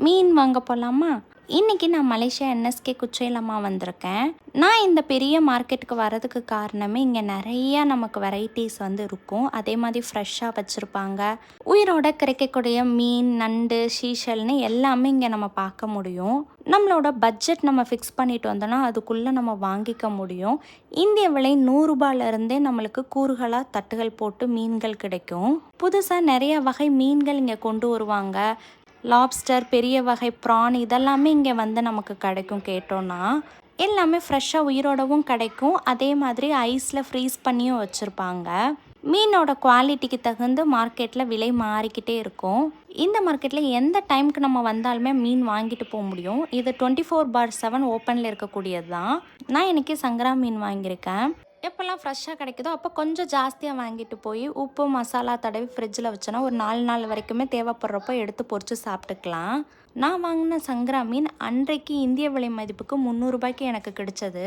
மீன் வாங்க போகலாமா? இன்றைக்கி நான் மலேசியா என்எஸ்கே குச்சேலம்மா வந்திருக்கேன். நான் இந்த பெரிய மார்க்கெட்டுக்கு வரதுக்கு காரணமே இங்கே நிறையா நமக்கு வெரைட்டிஸ் இருக்கும். அதே மாதிரி ஃப்ரெஷ்ஷாக வச்சுருப்பாங்க. உயிரோட கிடைக்கக்கூடிய மீன், நண்டு, ஷீஷல்னு எல்லாமே இங்கே நம்ம பார்க்க முடியும். நம்மளோட பட்ஜெட் நம்ம ஃபிக்ஸ் பண்ணிட்டு வந்தோன்னா அதுக்குள்ளே நம்ம வாங்கிக்க முடியும். இந்திய விலை 100 ரூபாயிலிருந்தே நம்மளுக்கு கூறுகளாக தட்டுகள் போட்டு மீன்கள் கிடைக்கும். புதுசாக நிறைய வகை மீன்கள் இங்கே கொண்டு வருவாங்க. லாப்ஸ்டர், பெரிய வகை ப்ரான் இதெல்லாமே இங்கே நமக்கு கிடைக்கும். கேட்டோன்னா எல்லாமே ஃப்ரெஷ்ஷாக உயிரோடவும் கிடைக்கும். அதே மாதிரி ஐஸில் ஃப்ரீஸ் பண்ணியும் வச்சுருப்பாங்க. மீனோட குவாலிட்டிக்கு தகுந்த மார்க்கெட்டில் விலை மாறிக்கிட்டே இருக்கும். இந்த மார்க்கெட்டில் எந்த டைமுக்கு நம்ம வந்தாலுமே மீன் வாங்கிட்டு போக முடியும். இது 24/7 ஓப்பனில் இருக்கக்கூடியது தான். நான் இன்றைக்கி சங்கரா மீன் வாங்கியிருக்கேன். எப்போல்லாம் ஃப்ரெஷ்ஷாக கிடைக்குதோ அப்போ கொஞ்சம் ஜாஸ்தியாக வாங்கிட்டு போய் உப்பு மசாலா தடவி ஃப்ரிட்ஜில் வச்சோன்னா ஒரு 4 நாள் வரைக்குமே தேவைப்படுறப்போ எடுத்து பொரித்து சாப்பிட்டுக்கலாம். நான் வாங்கின சங்கரா மீன் அன்றைக்கு இந்திய விலை மதிப்புக்கு 300 ரூபாய்க்கு எனக்கு கிடைச்சது.